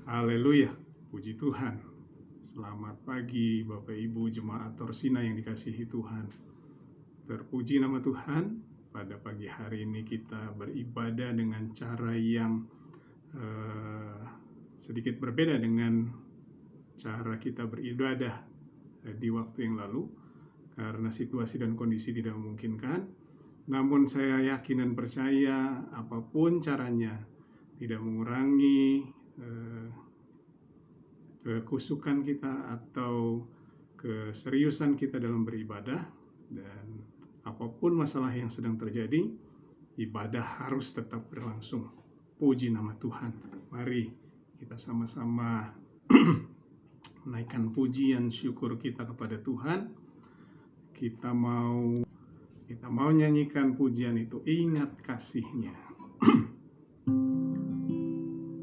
Haleluya, puji Tuhan. Selamat pagi Bapak Ibu Jemaat Torsina yang dikasihi Tuhan. Terpuji nama Tuhan, pada pagi hari ini kita beribadah dengan cara yang sedikit berbeda dengan cara kita beribadah di waktu yang lalu, karena situasi dan kondisi tidak memungkinkan. Namun saya yakin dan percaya apapun caranya tidak mengurangi kekusukan kita atau keseriusan kita dalam beribadah. Dan apapun masalah yang sedang terjadi, ibadah harus tetap berlangsung. Puji nama Tuhan. Mari kita sama-sama menaikkan pujian syukur kita kepada Tuhan. Kita mau nyanyikan pujian itu, ingat kasih-Nya.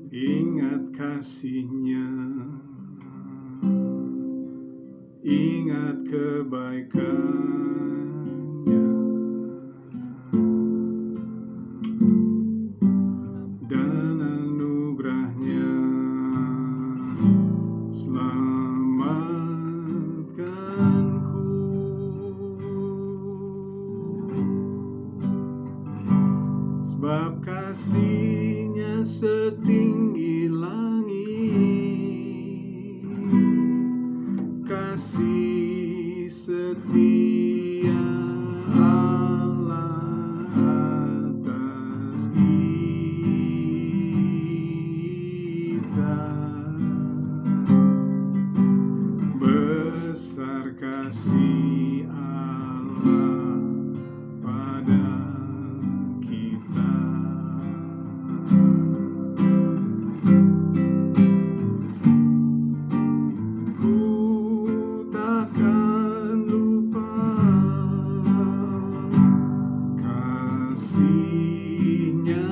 Ingat kasih-Nya, ingat kebaikan-Nya, dan anugerah-Nya selamatkanku. Sebab kasih-Nya setinggi langit, kasih setia Allah atas kita. Besar kasih Allah pada kita. Ku takkan lupa kasih-Nya,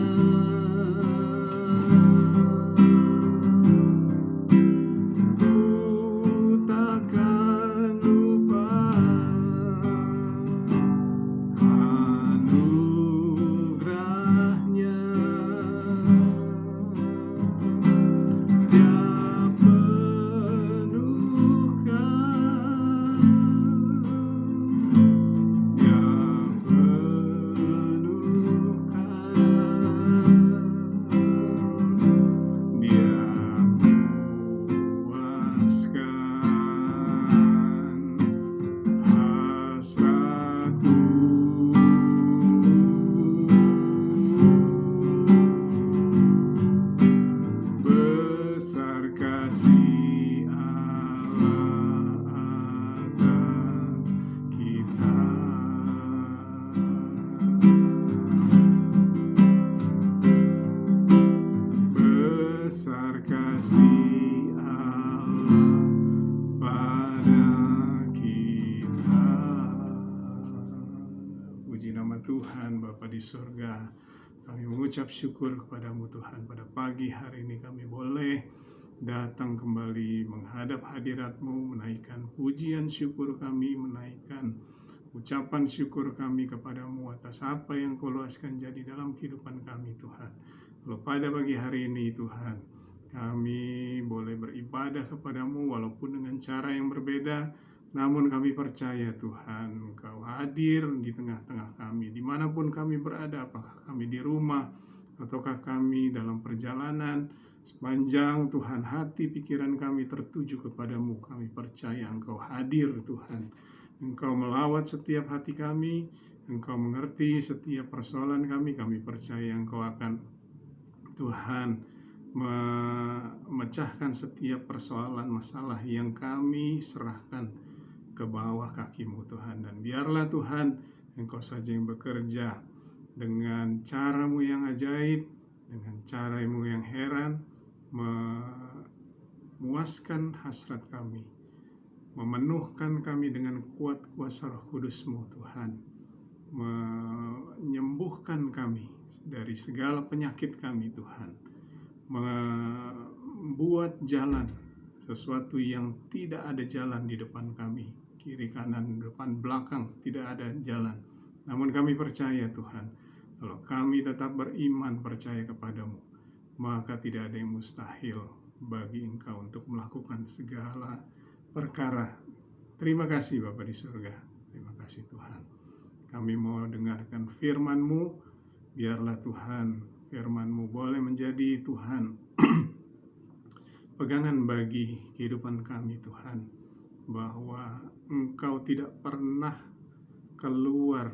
ku takkan lupa anugerah-Nya. Dia penuhkan, Dia penuhkan, Dia puaskan hasratku. Besar kasih Allah atas kita. Besar kasih Allah pada kita. Puji nama Tuhan Bapa di surga. Kami mengucap syukur kepadamu Tuhan, pada pagi hari ini kami boleh datang kembali menghadap hadirat-Mu, menaikkan pujian syukur kami, menaikkan ucapan syukur kami kepadamu atas apa yang Kau luaskan jadi dalam kehidupan kami Tuhan. Lalu pada pagi hari ini Tuhan, kami boleh beribadah kepadamu walaupun dengan cara yang berbeda, namun kami percaya Tuhan, Engkau hadir di tengah-tengah kami, dimanapun kami berada, apakah kami di rumah, ataukah kami dalam perjalanan, sepanjang Tuhan hati pikiran kami tertuju kepadamu, kami percaya Engkau hadir Tuhan. Engkau melawat setiap hati kami, Engkau mengerti setiap persoalan kami percaya Engkau akan Tuhan memecahkan setiap persoalan masalah yang kami serahkan ke bawah kaki-Mu Tuhan. Dan biarlah Tuhan Engkau saja yang bekerja dengan cara-Mu yang ajaib, dengan cara-Mu yang heran, memuaskan hasrat kami, memenuhkan kami dengan kuat kuasa Roh Kudus-Mu Tuhan, menyembuhkan kami dari segala penyakit kami Tuhan, membuat jalan sesuatu yang tidak ada jalan di depan kami, kiri kanan depan belakang tidak ada jalan. Namun kami percaya Tuhan, kalau kami tetap beriman percaya kepadamu, maka tidak ada yang mustahil bagi Engkau untuk melakukan segala perkara. Terima kasih Bapa di surga. Terima kasih Tuhan. Kami mau dengarkan firman-Mu. Biarlah Tuhan, firman-Mu boleh menjadi Tuhan pegangan bagi kehidupan kami Tuhan, bahwa Engkau tidak pernah keluar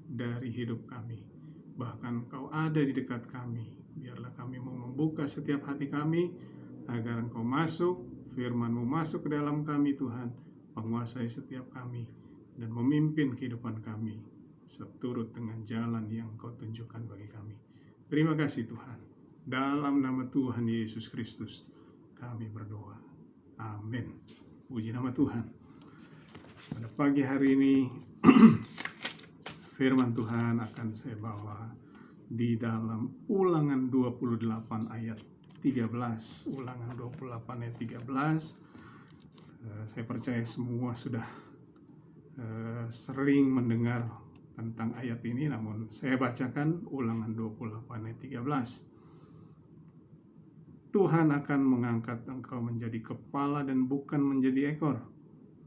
dari hidup kami, bahkan Engkau ada di dekat kami. Biarlah kami mau membuka setiap hati kami agar Engkau masuk, firman-Mu masuk ke dalam kami Tuhan, menguasai setiap kami dan memimpin kehidupan kami seturut dengan jalan yang Engkau tunjukkan bagi kami. Terima kasih Tuhan. Dalam nama Tuhan Yesus Kristus kami berdoa. Amin. Puji nama Tuhan. Pada pagi hari ini firman Tuhan akan saya bawa di dalam Ulangan 28 ayat 13. Ulangan 28 ayat 13. Saya percaya semua sudah sering mendengar tentang ayat ini, namun saya bacakan Ulangan 28 ayat 13. Tuhan akan mengangkat engkau menjadi kepala dan bukan menjadi ekor.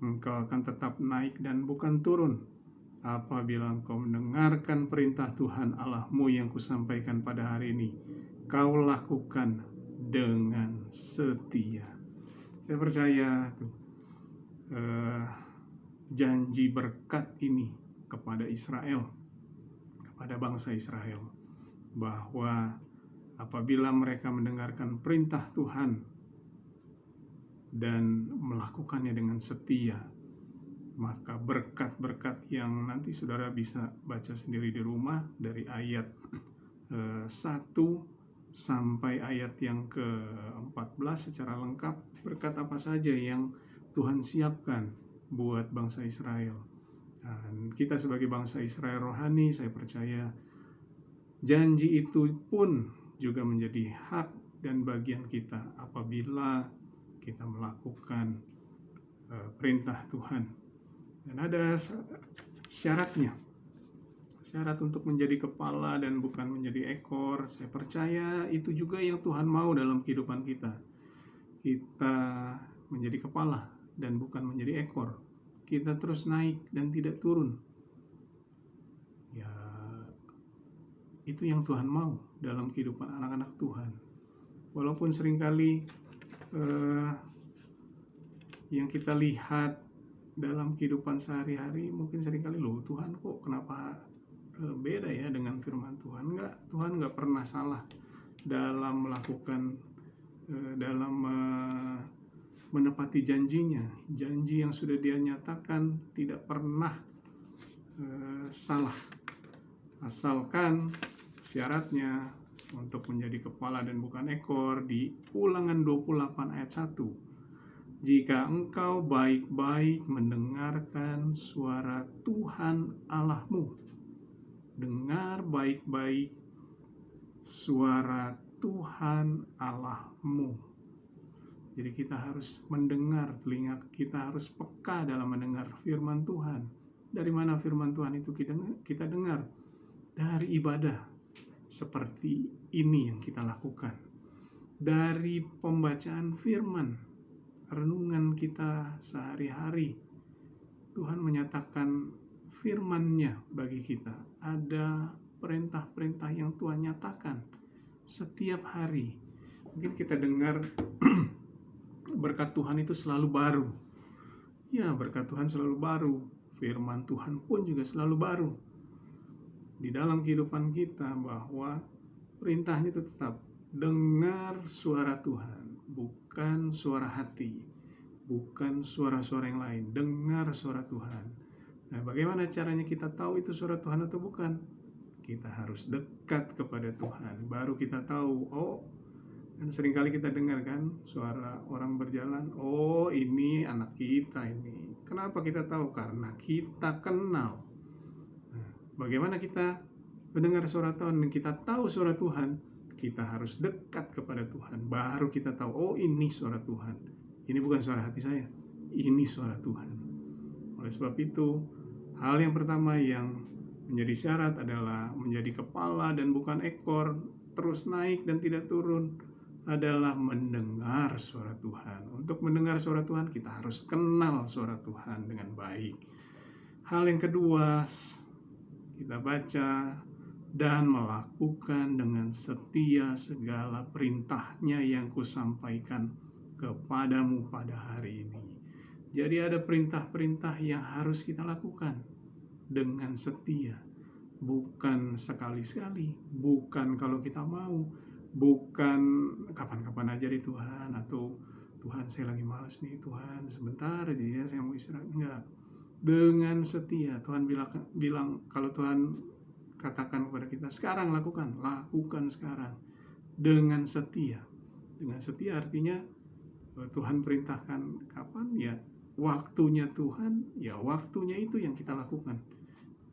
Engkau akan tetap naik dan bukan turun. Apabila engkau mendengarkan perintah Tuhan Allahmu yang kusampaikan pada hari ini, kau lakukan dengan setia. Saya percaya janji berkat ini kepada Israel, kepada bangsa Israel, bahwa apabila mereka mendengarkan perintah Tuhan dan melakukannya dengan setia, maka berkat-berkat yang nanti saudara bisa baca sendiri di rumah dari ayat 1 sampai ayat yang ke-14 secara lengkap, berkat apa saja yang Tuhan siapkan buat bangsa Israel. Dan kita sebagai bangsa Israel rohani, saya percaya janji itu pun juga menjadi hak dan bagian kita apabila kita melakukan perintah Tuhan. Dan ada syaratnya, syarat untuk menjadi kepala dan bukan menjadi ekor. Saya percaya itu juga yang Tuhan mau dalam kehidupan kita. Kita menjadi kepala dan bukan menjadi ekor. Kita terus naik dan tidak turun. Ya, itu yang Tuhan mau dalam kehidupan anak-anak Tuhan. Walaupun seringkali yang kita lihat dalam kehidupan sehari-hari, mungkin seringkali loh, Tuhan kok kenapa beda ya dengan firman Tuhan. Tuhan nggak pernah salah dalam melakukan, dalam menepati janjinya. Janji yang sudah Dia nyatakan tidak pernah salah, asalkan syaratnya untuk menjadi kepala dan bukan ekor di Ulangan 28 ayat 1. Jika engkau baik-baik mendengarkan suara Tuhan Allahmu. Dengar baik-baik suara Tuhan Allahmu. Jadi kita harus mendengar, telinga kita harus peka dalam mendengar firman Tuhan. Dari mana firman Tuhan itu kita dengar? Dari ibadah seperti ini yang kita lakukan, dari pembacaan firman, renungan kita sehari-hari. Tuhan menyatakan firman-Nya bagi kita. Ada perintah-perintah yang Tuhan nyatakan setiap hari. Mungkin kita dengar berkat Tuhan itu selalu baru. Ya, berkat Tuhan selalu baru. Firman Tuhan pun juga selalu baru di dalam kehidupan kita, bahwa perintahnya itu tetap dengar suara Tuhan, bukan suara hati, bukan suara-suara yang lain. Dengar suara Tuhan. Nah, bagaimana caranya kita tahu itu suara Tuhan atau bukan? Kita harus dekat kepada Tuhan, baru kita tahu. Oh, kan seringkali kita dengar kan suara orang berjalan, oh ini anak kita ini. Kenapa kita tahu? Karena kita kenal. Bagaimana kita mendengar suara Tuhan dan kita tahu suara Tuhan? Kita harus dekat kepada Tuhan, baru kita tahu, oh ini suara Tuhan. Ini bukan suara hati saya, ini suara Tuhan. Oleh sebab itu, hal yang pertama yang menjadi syarat adalah menjadi kepala dan bukan ekor, terus naik dan tidak turun. adalah mendengar suara Tuhan. Untuk mendengar suara Tuhan, kita harus kenal suara Tuhan dengan baik. Hal yang kedua, kita baca dan melakukan dengan setia segala perintahnya yang kusampaikan kepadamu pada hari ini. Jadi ada perintah-perintah yang harus kita lakukan dengan setia. Bukan sekali-sekali, bukan kalau kita mau, bukan kapan-kapan aja di Tuhan, atau Tuhan saya lagi malas nih, Tuhan sebentar aja ya saya mau istirahat. Enggak. Dengan setia. Tuhan bilang kalau Tuhan katakan kepada kita, sekarang lakukan sekarang dengan setia. Dengan setia artinya Tuhan perintahkan kapan, ya waktunya Tuhan, ya waktunya itu yang kita lakukan.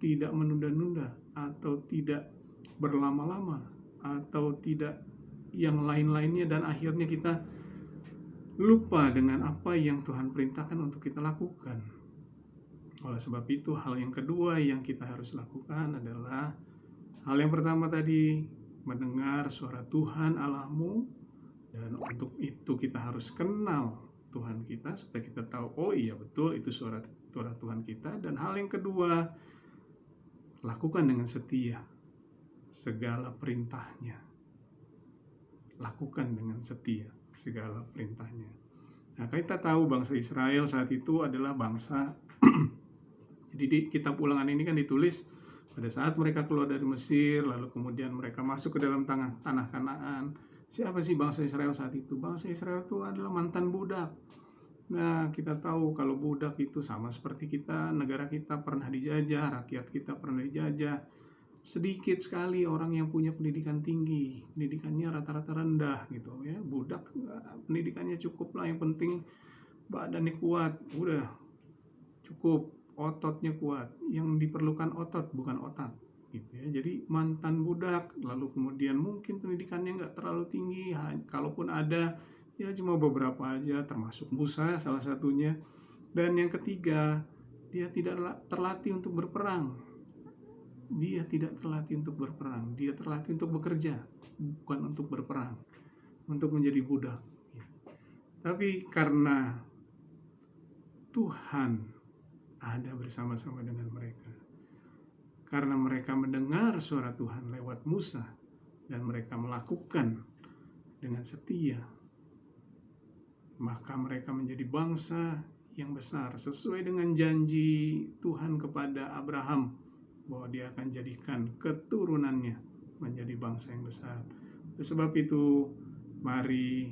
Tidak menunda-nunda, atau tidak berlama-lama, atau tidak yang lain-lainnya, dan akhirnya kita lupa dengan apa yang Tuhan perintahkan untuk kita lakukan. Oleh sebab itu, hal yang kedua yang kita harus lakukan adalah, hal yang pertama tadi, mendengar suara Tuhan Allahmu, dan untuk itu kita harus kenal Tuhan kita supaya kita tahu, oh iya betul itu suara Tuhan kita. Dan hal yang kedua, lakukan dengan setia segala perintahnya. Lakukan dengan setia segala perintahnya. Nah, kita tahu bangsa Israel saat itu adalah bangsa jadi di kitab Ulangan ini kan ditulis pada saat mereka keluar dari Mesir, lalu kemudian mereka masuk ke dalam tanah Kanaan. Siapa sih bangsa Israel saat itu? Bangsa Israel itu adalah mantan budak. Nah, kita tahu kalau budak itu sama seperti kita, negara kita pernah dijajah, rakyat kita pernah dijajah. Sedikit sekali orang yang punya pendidikan tinggi, pendidikannya rata-rata rendah gitu ya. Budak pendidikannya cukup lah, yang penting badannya kuat, udah cukup, ototnya kuat. Yang diperlukan otot bukan otak gitu ya. Jadi mantan budak, lalu kemudian mungkin pendidikannya nggak terlalu tinggi, kalaupun ada ya cuma beberapa aja, termasuk Musa salah satunya. Dan yang ketiga, dia tidak terlatih untuk berperang. Dia tidak terlatih untuk berperang, dia terlatih untuk bekerja, bukan untuk berperang, untuk menjadi budak. Tapi karena Tuhan ada bersama-sama dengan mereka, karena mereka mendengar suara Tuhan lewat Musa, dan mereka melakukan dengan setia, maka mereka menjadi bangsa yang besar, sesuai dengan janji Tuhan kepada Abraham, bahwa dia akan jadikan keturunannya menjadi bangsa yang besar. Sebab itu, mari,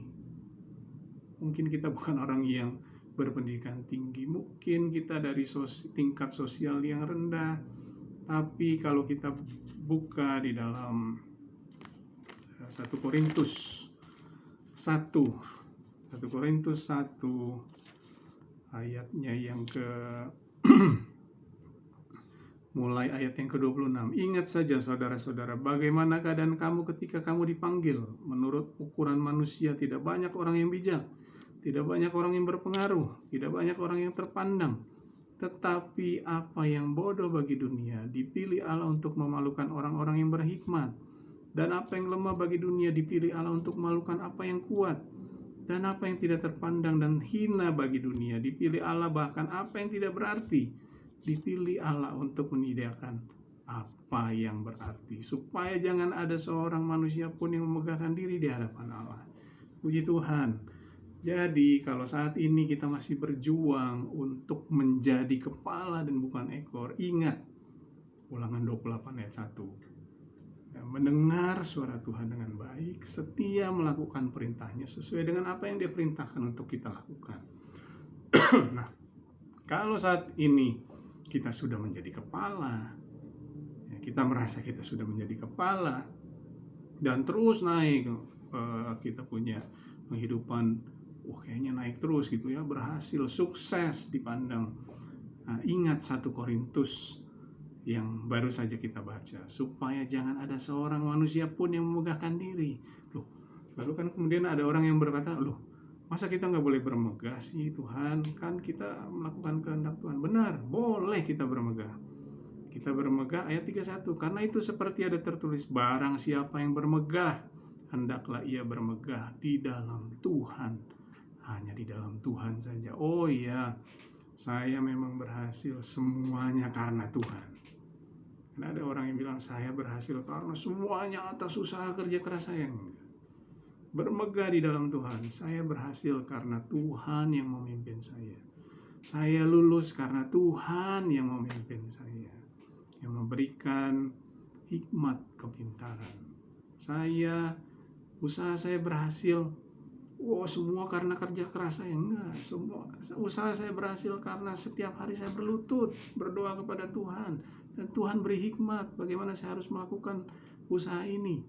mungkin kita bukan orang yang berpendidikan tinggi, mungkin kita dari tingkat sosial yang rendah, tapi kalau kita buka di dalam 1 Korintus 1 ayatnya yang mulai ayat yang ke-26. Ingat saja saudara-saudara, bagaimana keadaan kamu ketika kamu dipanggil. Menurut ukuran manusia tidak banyak orang yang bijak, tidak banyak orang yang berpengaruh, tidak banyak orang yang terpandang. Tetapi apa yang bodoh bagi dunia dipilih Allah untuk memalukan orang-orang yang berhikmat. Dan apa yang lemah bagi dunia dipilih Allah untuk memalukan apa yang kuat. Dan apa yang tidak terpandang dan hina bagi dunia dipilih Allah, bahkan apa yang tidak berarti dipilih Allah untuk menyediakan apa yang berarti, supaya jangan ada seorang manusia pun yang memegahkan diri di hadapan Allah. Puji Tuhan. Jadi kalau saat ini kita masih berjuang untuk menjadi kepala dan bukan ekor, ingat Ulangan 28 ayat 1. Mendengar suara Tuhan dengan baik, setia melakukan perintahnya sesuai dengan apa yang dia perintahkan untuk kita lakukan. Nah, kalau saat ini kita sudah menjadi kepala, kita merasa kita sudah menjadi kepala, dan terus naik, kita punya kehidupan, kayaknya naik terus gitu ya, berhasil, sukses dipandang. Nah, ingat 1 Korintus yang baru saja kita baca, supaya jangan ada seorang manusia pun yang memegahkan diri. Lalu kan kemudian ada orang yang berkata, masa kita nggak boleh bermegah sih Tuhan? Kan kita melakukan kehendak Tuhan. Benar, boleh kita bermegah. Kita bermegah ayat 31. Karena itu seperti ada tertulis, barang siapa yang bermegah, hendaklah ia bermegah di dalam Tuhan, hanya di dalam Tuhan saja. Oh iya, saya memang berhasil semuanya karena Tuhan. Dan ada orang yang bilang saya berhasil karena semuanya atas usaha kerja keras saya. Bermegah di dalam Tuhan. Saya berhasil karena Tuhan yang memimpin saya. Saya lulus karena Tuhan yang memimpin saya, yang memberikan hikmat kepintaran. Usaha saya berhasil. Semua karena kerja keras saya. Enggak, semua usaha saya berhasil karena setiap hari saya berlutut, berdoa kepada Tuhan. Dan Tuhan beri hikmat bagaimana saya harus melakukan usaha ini.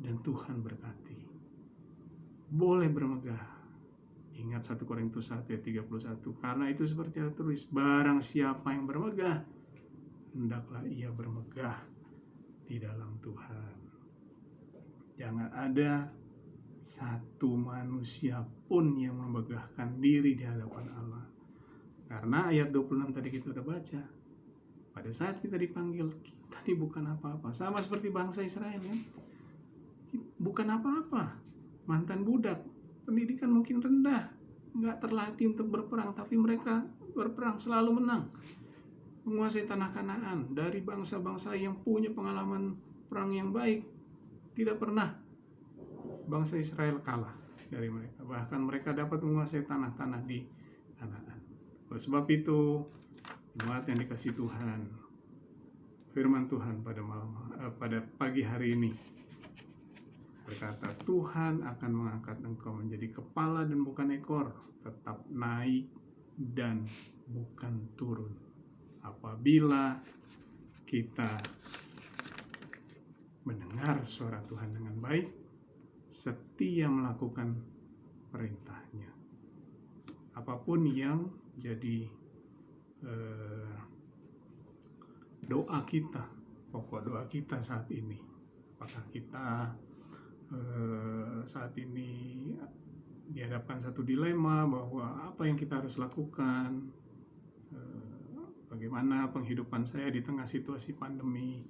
Dan Tuhan berkati. Boleh bermegah. Ingat 1 Korintus 1 ayat 31. Karena itu seperti tertulis, barang siapa yang bermegah, hendaklah ia bermegah di dalam Tuhan. Jangan ada satu manusia pun yang memegahkan diri di hadapan Allah. Karena ayat 26 tadi kita udah baca. Pada saat kita dipanggil, kita ini bukan apa-apa. Sama seperti bangsa Israel kan. Bukan apa-apa. Mantan budak. Pendidikan mungkin rendah, nggak terlatih untuk berperang, tapi mereka berperang selalu menang, menguasai tanah Kanaan. Dari bangsa-bangsa yang punya pengalaman perang yang baik, tidak pernah bangsa Israel kalah dari mereka. Bahkan mereka dapat menguasai tanah-tanah di Kanaan. Oleh sebab itu, jemaat yang dikasihi Tuhan, firman Tuhan pada pagi hari ini berkata, Tuhan akan mengangkat engkau menjadi kepala dan bukan ekor, tetap naik dan bukan turun. Apabila kita mendengar suara Tuhan dengan baik, setia melakukan perintahnya. Apapun yang jadi doa kita, pokok doa kita saat ini. Apakah kita saat ini dihadapkan satu dilema bahwa apa yang kita harus lakukan, bagaimana penghidupan saya di tengah situasi pandemi,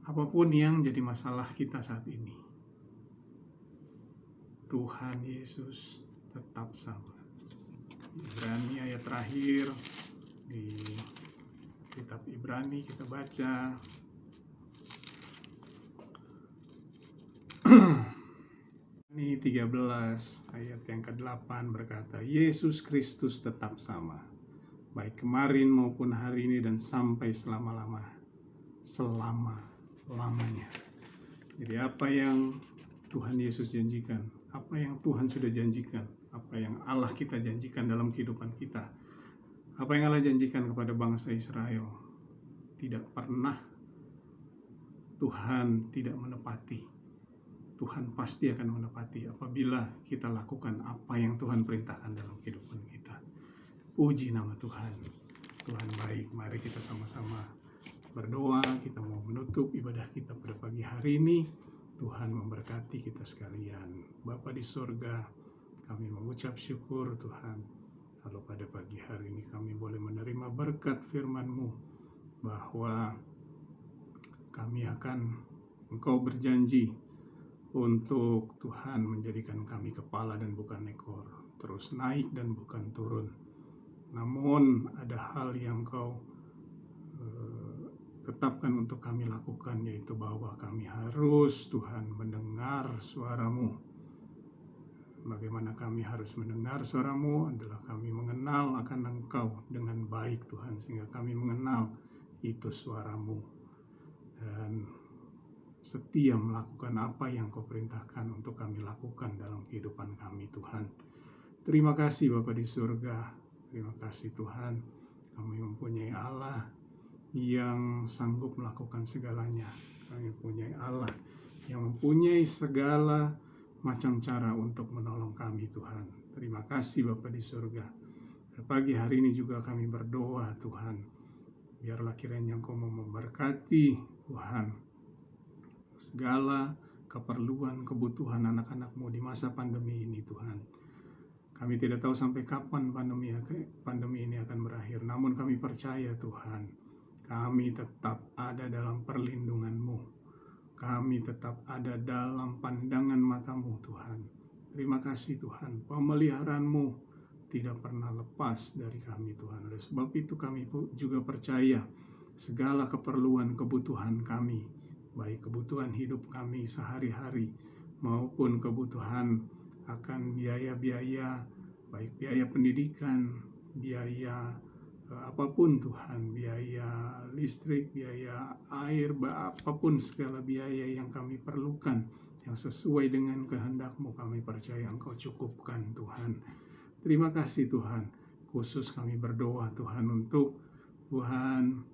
apapun yang jadi masalah kita saat ini, Tuhan Yesus tetap sama. Ibrani ayat terakhir di kitab Ibrani kita baca ini 13 ayat yang ke-8 berkata, Yesus Kristus tetap sama, baik kemarin maupun hari ini dan sampai selama-lamanya. Jadi apa yang Tuhan Yesus janjikan, apa yang Tuhan sudah janjikan, apa yang Allah kita janjikan dalam kehidupan kita, apa yang Allah janjikan kepada bangsa Israel, tidak pernah Tuhan tidak menepati. Tuhan pasti akan menepati apabila kita lakukan apa yang Tuhan perintahkan dalam kehidupan kita. Puji nama Tuhan. Tuhan baik. Mari kita sama-sama berdoa. Kita mau menutup ibadah kita pada pagi hari ini. Tuhan memberkati kita sekalian. Bapa di surga, kami mengucap syukur Tuhan, kalau pada pagi hari ini kami boleh menerima berkat firman-Mu, bahwa Engkau berjanji untuk Tuhan menjadikan kami kepala dan bukan ekor, terus naik dan bukan turun. Namun ada hal yang Engkau tetapkan untuk kami lakukan, yaitu bahwa kami harus Tuhan mendengar suara-Mu. Bagaimana kami harus mendengar suara-Mu adalah kami mengenal akan Engkau dengan baik Tuhan, sehingga kami mengenal itu suara-Mu dan setia melakukan apa yang Kau perintahkan untuk kami lakukan dalam kehidupan kami Tuhan. Terima kasih Bapa di surga. Terima kasih Tuhan, kami mempunyai Allah yang sanggup melakukan segalanya. Kami mempunyai Allah yang mempunyai segala macam cara untuk menolong kami Tuhan. Terima kasih Bapa di surga. Pagi hari ini juga kami berdoa Tuhan, biarlah kiranya Engkau memberkati Tuhan segala keperluan, kebutuhan anak-anak-Mu di masa pandemi ini Tuhan. Kami tidak tahu sampai kapan pandemi ini akan berakhir, namun kami percaya Tuhan, kami tetap ada dalam perlindungan-Mu. kami tetap ada dalam pandangan mata-Mu Tuhan. Terima kasih Tuhan, pemeliharaan-Mu tidak pernah lepas dari kami Tuhan. Oleh sebab itu kami juga percaya segala keperluan kebutuhan kami, baik kebutuhan hidup kami sehari-hari maupun kebutuhan akan biaya-biaya, baik biaya pendidikan, biaya apapun Tuhan, biaya listrik, biaya air, apapun segala biaya yang kami perlukan yang sesuai dengan kehendak-Mu, kami percaya Engkau cukupkan Tuhan. Terima kasih Tuhan. Khusus kami berdoa Tuhan untuk Tuhan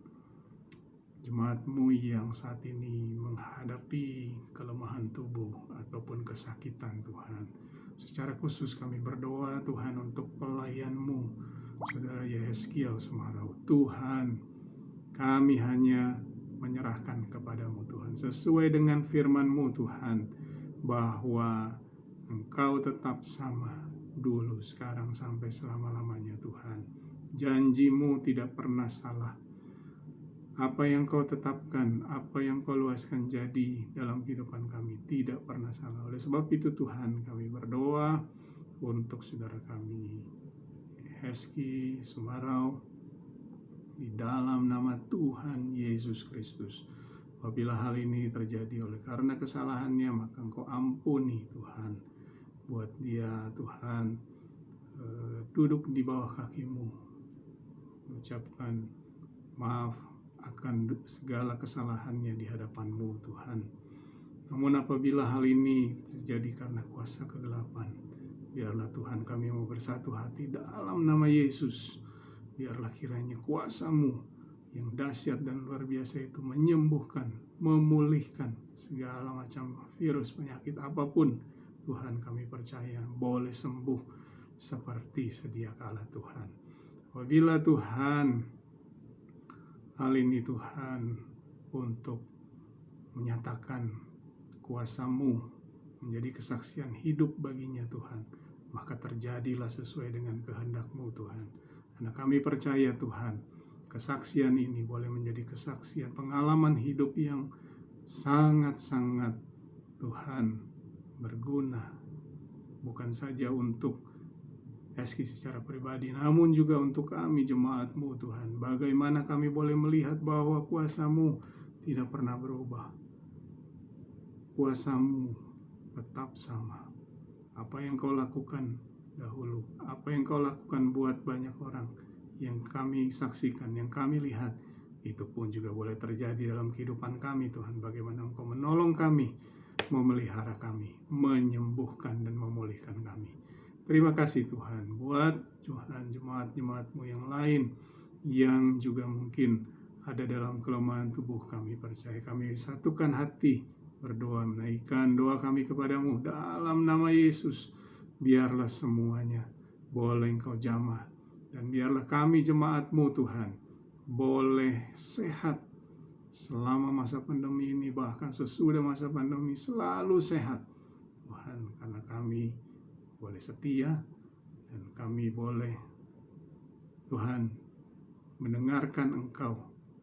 jemaat-Mu yang saat ini menghadapi kelemahan tubuh ataupun kesakitan Tuhan. Secara khusus kami berdoa Tuhan untuk pelayan-Mu, Saudara Yehezkiel Sumarau. Tuhan, kami hanya menyerahkan kepada-Mu Tuhan, sesuai dengan firman-Mu Tuhan, bahwa Engkau tetap sama dulu, sekarang, sampai selama-lamanya Tuhan. Janji-Mu tidak pernah salah. Apa yang Kau tetapkan, apa yang Kau luaskan jadi dalam kehidupan kami tidak pernah salah. Oleh sebab itu Tuhan, kami berdoa untuk saudara kami Hezki Sumarau di dalam nama Tuhan Yesus Kristus. Apabila hal ini terjadi oleh karena kesalahannya, maka Engkau ampuni Tuhan. Buat dia Tuhan duduk di bawah kaki-Mu, mengucapkan maaf akan segala kesalahannya di hadapan-Mu Tuhan. Namun apabila hal ini terjadi karena kuasa kegelapan, biarlah Tuhan kami mau bersatu hati dalam nama Yesus. Biarlah kiranya kuasa-Mu yang dahsyat dan luar biasa itu menyembuhkan, memulihkan segala macam virus, penyakit apapun. Tuhan, kami percaya boleh sembuh seperti sedia kala Tuhan. Apabila Tuhan hal ini Tuhan untuk menyatakan kuasa-Mu menjadi kesaksian hidup baginya Tuhan, maka terjadilah sesuai dengan kehendak-Mu Tuhan. Karena kami percaya Tuhan, kesaksian ini boleh menjadi kesaksian pengalaman hidup yang sangat-sangat Tuhan berguna, bukan saja untuk Hezki secara pribadi, namun juga untuk kami jemaat-Mu Tuhan. Bagaimana kami boleh melihat bahwa kuasa-Mu tidak pernah berubah. Kuasa-Mu tetap sama. Apa yang Kau lakukan dahulu, apa yang Kau lakukan buat banyak orang yang kami saksikan, yang kami lihat, itu pun juga boleh terjadi dalam kehidupan kami Tuhan. Bagaimana Engkau menolong kami, memelihara kami, menyembuhkan dan memulihkan kami. Terima kasih Tuhan buat Tuhan jemaat-jemaat-Mu yang lain yang juga mungkin ada dalam kelemahan tubuh. Kami percaya kami satukan hati berdoa, menaikkan doa kami kepada-Mu dalam nama Yesus. Biarlah semuanya boleh Engkau jamah, dan biarlah kami jemaat-Mu Tuhan boleh sehat selama masa pandemi ini, bahkan sesudah masa pandemi selalu sehat Tuhan, karena kami boleh setia dan kami boleh Tuhan mendengarkan Engkau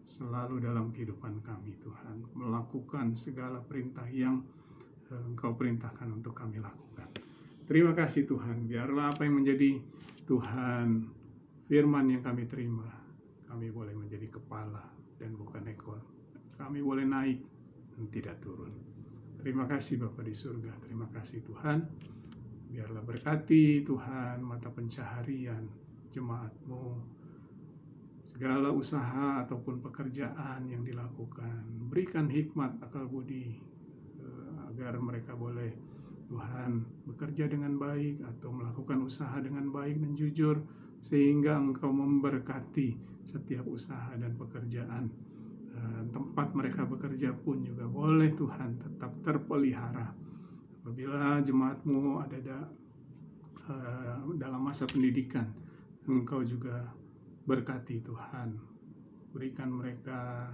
selalu dalam kehidupan kami Tuhan, melakukan segala perintah yang Engkau perintahkan untuk kami lakukan. Terima kasih Tuhan, biarlah apa yang menjadi Tuhan firman yang kami terima, kami boleh menjadi kepala dan bukan ekor. Kami boleh naik dan tidak turun. Terima kasih Bapa di surga, terima kasih Tuhan. Biarlah berkati Tuhan mata pencaharian jemaat-Mu, segala usaha ataupun pekerjaan yang dilakukan. Berikan hikmat, akal budi, agar mereka boleh Tuhan bekerja dengan baik atau melakukan usaha dengan baik dan jujur, sehingga Engkau memberkati setiap usaha dan pekerjaan. Tempat mereka bekerja pun juga boleh Tuhan tetap terpelihara. Apabila jemaat-Mu ada dalam masa pendidikan, Engkau juga berkati Tuhan. Berikan mereka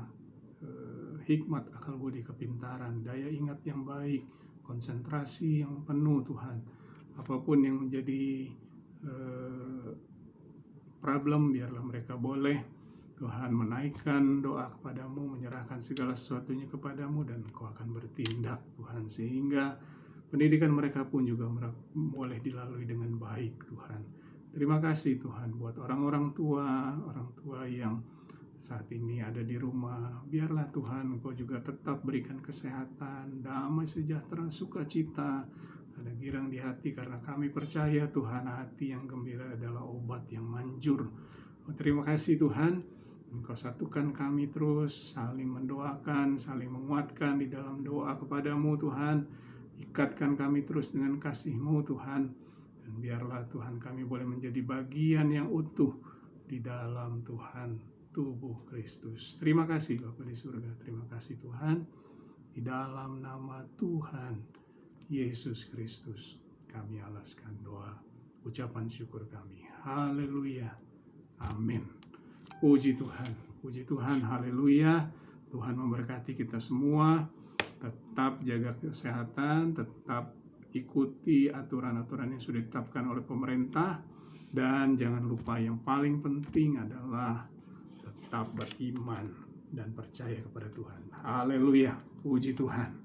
hikmat, akal budi, kepintaran, daya ingat yang baik, konsentrasi yang penuh Tuhan. Apapun yang menjadi problem, biarlah mereka boleh Tuhan menaikkan doa kepadamu, menyerahkan segala sesuatunya kepadamu, dan Engkau akan bertindak Tuhan, sehingga pendidikan mereka pun juga boleh dilalui dengan baik Tuhan. Terima kasih Tuhan buat orang tua yang saat ini ada di rumah. Biarlah Tuhan Engkau juga tetap berikan kesehatan, damai sejahtera, sukacita, ada girang di hati, karena kami percaya Tuhan, hati yang gembira adalah obat yang manjur. Terima kasih Tuhan, Engkau satukan kami terus, saling mendoakan, saling menguatkan di dalam doa kepadamu Tuhan. Ikatkan kami terus dengan kasih-Mu Tuhan, dan biarlah Tuhan kami boleh menjadi bagian yang utuh di dalam Tuhan, tubuh Kristus. Terima kasih Bapa di surga, terima kasih Tuhan. Di dalam nama Tuhan Yesus Kristus kami alaskan doa, ucapan syukur kami. Haleluya, amin. Puji Tuhan, haleluya. Tuhan memberkati kita semua. Tetap jaga kesehatan, tetap ikuti aturan-aturan yang sudah ditetapkan oleh pemerintah, dan jangan lupa yang paling penting adalah tetap beriman dan percaya kepada Tuhan. Haleluya, puji Tuhan.